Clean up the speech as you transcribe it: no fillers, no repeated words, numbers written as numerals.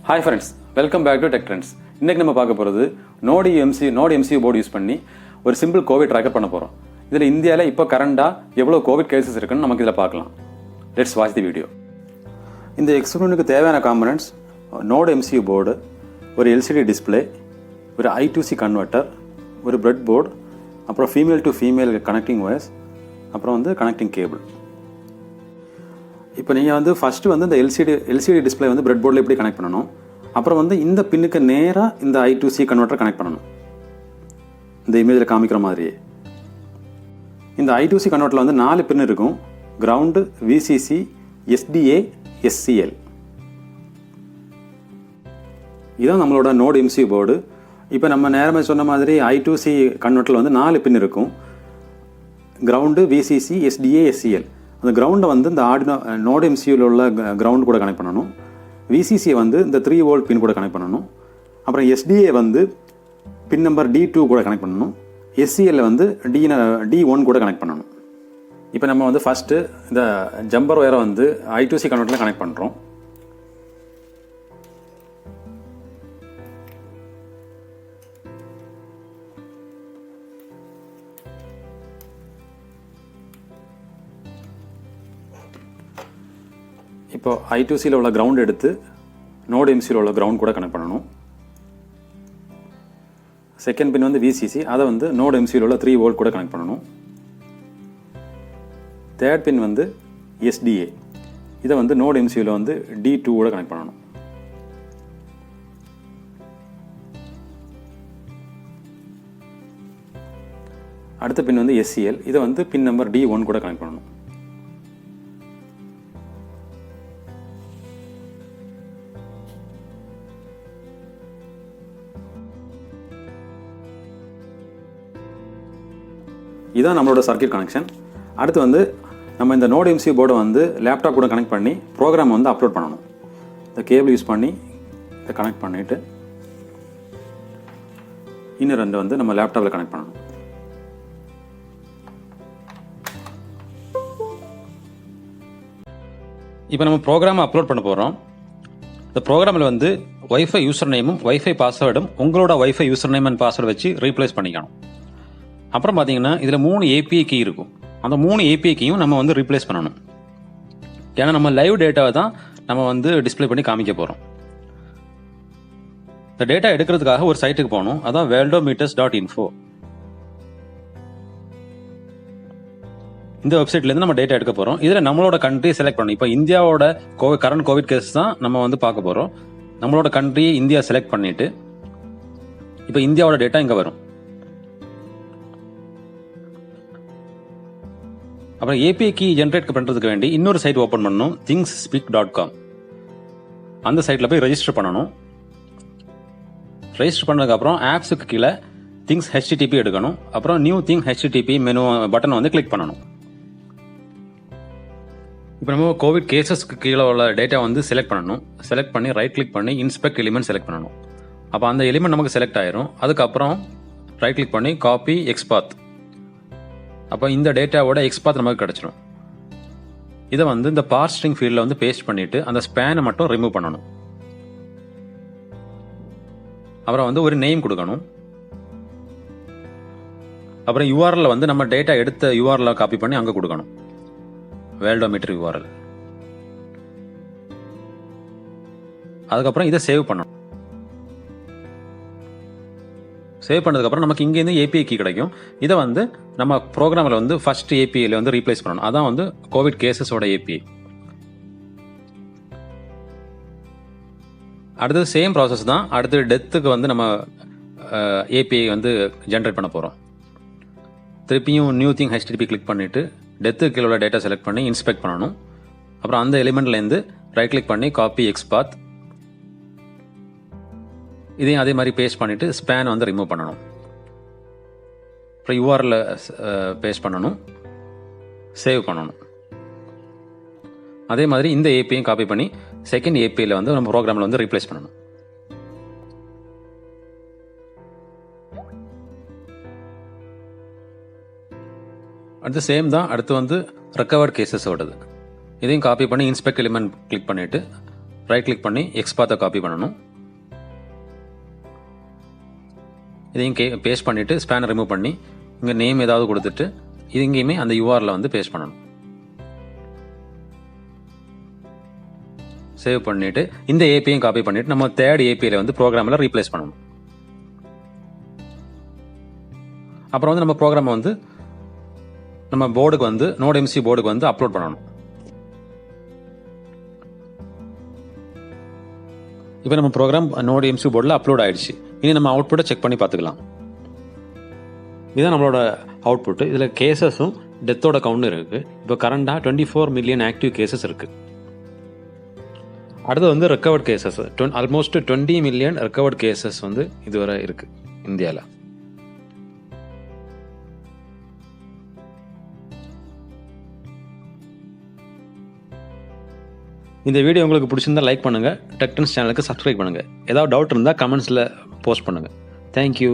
Hi friends, welcome back to tech trends. இன்றைக்கி நம்ம பார்க்க போகிறது நோட் எம்சியூ போர்டு யூஸ் பண்ணி ஒரு சிம்பிள் கோவிட் ட்ராக்கர் பண்ண போகிறோம். இதில் இந்தியாவில் இப்போ கரண்டாக எவ்வளோ கோவிட் கேசஸ் இருக்குன்னு நமக்கு இதில் பார்க்கலாம். Let's watch the video. இந்த எக்ஸ்பெரிமெண்ட்டுக்கு தேவையான காம்பனன்ட்ஸ் நோட் எம்சியூ போர்டு, ஒரு எல்சிடி டிஸ்பிளே, ஒரு I2C கன்வெர்ட்டர், ஒரு பிரெட் போர்டு, அப்புறம் female to female connecting wires, அப்புறம் கனெக்டிங் கேபிள். இப்போ நீங்கள் ஃபஸ்ட்டு இந்த எல்சிடி டிஸ்பிளே பிரெட் போர்டில் எப்படி கனெக்ட் பண்ணணும், அப்புறம் இந்த பின்னுக்கு நேராக இந்த I2C கன்வெர்ட்டர் கனெக்ட் பண்ணணும். இந்த இமேஜில் காமிக்கிற மாதிரியே இந்த I2C கன்வெர்ட்டரில் 4 பின் இருக்கும். Ground, VCC, SDA, SCL. இதுதான் நம்மளோட நோட் எம்சியூ போர்டு. இப்போ நம்ம நேரமே சொன்ன மாதிரி I2C கன்வெர்ட்டரில் 4 பின் இருக்கும். Ground, VCC, SDA, SCL. அந்த கிரவுண்டை இந்த நோட் எம்சியூவில் உள்ள கிரவுண்டு கூட கனெக்ட் பண்ணணும். VCCயை இந்த 3 வோல்ட் பின் கூட கனெக்ட் பண்ணணும். அப்புறம் SDA பின் நம்பர் D2 கூட கனெக்ட் பண்ணணும். SCL D1 கூட கனெக்ட் பண்ணணும். இப்போ நம்ம ஃபஸ்ட்டு இந்த ஜம்பர் ஒயரை I2C கன்வெர்ட்டரில் கனெக்ட் பண்ணுறோம். இப்போ I2Cயில் உள்ள கிரவுண்ட் எடுத்து நோட் எம்சியில் உள்ள கிரவுண்ட் கூட கனெக்ட் பண்ணணும். செகண்ட் பின் VCC, அதை நோட் எம்சியில் உள்ள 3 வோல்ட் கூட கனெக்ட் பண்ணணும். தேர்ட் பின் SDA, இதை நோட் எம்சியில் D2 கூட கனெக்ட் பண்ணணும். அடுத்த பின் SCL, இதை பின் நம்பர் D1 கூட கனெக்ட் பண்ணணும். இதுதான் நம்மளோட சர்க்யூட் கனெக்ஷன். அடுத்து நம்ம இந்த நோட் எம்சியூ போர்டை லேப்டாப் கூட கனெக்ட் பண்ணி ப்ரோக்ராம் அப்லோட் பண்ணணும். இந்த கேபிள் யூஸ் பண்ணி இதை கனெக்ட் பண்ணிவிட்டு இன்னும் 2 நம்ம லேப்டாப்பில் கனெக்ட் பண்ணணும். இப்போ நம்ம ப்ரோக்ராமை அப்லோட் பண்ண போகிறோம். இந்த ப்ரோக்ராமில் வைஃபை யூசர் நேமும் வைஃபை பாஸ்வேர்டும் உங்களோட wifi user name and password வச்சு ரீப்ளேஸ் பண்ணிக்கணும். அப்புறம் பார்த்தீங்கன்னா இதில் 3 API கீ இருக்கும். அந்த 3 API கீயும் நம்ம ரீப்ளேஸ் பண்ணணும். ஏன்னா நம்ம லைவ் டேட்டாவை தான் நம்ம டிஸ்பிளே பண்ணி காமிக்க போகிறோம். இந்த டேட்டா எடுக்கிறதுக்காக ஒரு சைட்டுக்கு போகணும். அதான் veldometers.info. இந்த வெப்சைட்லேருந்து நம்ம டேட்டா எடுக்க போகிறோம். இதில் நம்மளோட கண்ட்ரி செலக்ட் பண்ணணும். இப்போ இந்தியாவோட கரண்ட் கோவிட் கேஸ் தான் நம்ம பார்க்க போகிறோம். நம்மளோட கண்ட்ரி இந்தியா செலக்ட் பண்ணிவிட்டு இப்போ இந்தியாவோட டேட்டா இங்கே வரும். அப்புறம் API கீ ஜென்ரேட் பண்ணுறதுக்கு வேண்டி இன்னொரு சைட் ஓப்பன் பண்ணணும், thingsspeak.com. அந்த சைட்டில் போய் ரெஜிஸ்டர் பண்ணணும். ரெஜிஸ்டர் பண்ணதுக்கப்புறம் ஆப்ஸுக்கு கீழே திங்ஸ் HTTP எடுக்கணும். அப்புறம் நியூ திங் HTTP மெனு பட்டனை கிளிக் பண்ணணும். இப்போ நம்ம கோவிட் கேசஸ்க்கு கீழே உள்ள டேட்டா செலக்ட் பண்ணணும். செலக்ட் பண்ணி ரைட் கிளிக் பண்ணி இன்ஸ்பெக்ட் எலிமெண்ட் செலக்ட் பண்ணணும். அப்போ அந்த எலிமெண்ட் நமக்கு செலக்ட் ஆயிரும். அதுக்கப்புறம் ரைட் கிளிக் பண்ணி காப்பி எக்ஸ்பாத். அப்போ இந்த டேட்டாவோட எக்ஸ்பாத் நமக்கு கிடச்சிடும். இதை இந்த பார்ஸ்ட்ரிங் ஃபீல்டில் பேஸ்ட் பண்ணிவிட்டு அந்த ஸ்பேனை மட்டும் ரிமூவ் பண்ணணும். அப்புறம் ஒரு நேம் கொடுக்கணும். அப்புறம் URL நம்ம டேட்டா எடுத்த URL காப்பி பண்ணி அங்கே கொடுக்கணும். veldometer URL. அதுக்கப்புறம் இதை சேவ் பண்ணணும். சேவ் பண்ணதுக்கப்புறம் நமக்கு இங்கேருந்து API கீ கிடைக்கும். இதை நம்ம ப்ரோக்ராமில் ஃபர்ஸ்ட் APIயில் ரீப்ளேஸ் பண்ணணும். அதான் கோவிட் கேசஸோட API. அடுத்தது சேம் ப்ராசஸ் தான். அடுத்து டெத்துக்கு நம்ம API ஜென்ரேட் பண்ண போகிறோம். திருப்பியும் நியூ திங் HTTP கிளிக் பண்ணிவிட்டு டெத்துக்கு கீழே உள்ள டேட்டா செலக்ட் பண்ணி இன்ஸ்பெக்ட் பண்ணணும். அப்புறம் அந்த எலிமெண்ட்லேருந்து ரைட் கிளிக் பண்ணி காப்பி எக்ஸ்பாத். இதையும் அதே மாதிரி பேஸ்ட் பண்ணிவிட்டு ஸ்பேன் ரிமூவ் பண்ணணும். அப்புறம் URL பேஸ்ட் பண்ணணும், சேவ் பண்ணணும். அதே மாதிரி இந்த APIயும் காப்பி பண்ணி செகண்ட் APIயில் நம்ம ப்ரோக்ராமில் ரீப்ளேஸ் பண்ணணும். அடுத்து சேம் தான். அடுத்து ரெக்கவர்ட் கேசஸ் ஓடுது. இதையும் காப்பி பண்ணி இன்ஸ்பெக்ட் எலிமெண்ட் கிளிக் பண்ணிவிட்டு ரைட் கிளிக் பண்ணி எக்ஸ்பாத்தை காப்பி பண்ணணும். இதையும் பேஸ்ட் பண்ணிவிட்டு ஸ்பேனை ரிமூவ் பண்ணி இங்கே நேம் ஏதாவது கொடுத்துட்டு இது இங்கேயுமே அந்த யூஆரில் வந்து பேஸ்ட் பண்ணணும். சேவ் பண்ணிவிட்டு இந்த ஏபியும் காப்பி பண்ணிவிட்டு நம்ம தேர்ட் ஏபியில் வந்து ப்ரோக்ராமில் ரீப்ளேஸ் பண்ணணும். அப்புறம் வந்து நம்ம ப்ரோக்ராமை வந்து நம்ம போர்டுக்கு வந்து நோட் எம்சி போர்டுக்கு வந்து அப்லோட் பண்ணணும். இப்போ நம்ம ப்ரோக்ராம் நோட் எம்சி போர்டில் அப்லோட் ஆயிடுச்சு. இனி நம்ம அவுட்புட்டை செக் பண்ணி பார்த்துக்கலாம். இதுதான் நம்மளோட அவுட்புட்டு. இதில் கேசஸும் டெத்தோட கவுண்டும் இருக்குது. இப்போ கரண்டாக 24 மில்லியன் ஆக்டிவ் கேசஸ் இருக்குது. அடுத்து வந்து recovered cases almost 20 million recovered cases வந்து இதுவரை இருக்குது இந்தியாவில். இந்த வீடியோ உங்களுக்கு பிடிச்சிருந்தா லைக் பண்ணுங்கள். டெக் ட்ரெண்ட்ஸ் சேனலுக்கு சப்ஸ்கிரைப் பண்ணுங்கள். ஏதாவது டவுட் இருந்தால் கமெண்ட்ஸில் போஸ்ட் பண்ணுங்கள். தேங்க்யூ.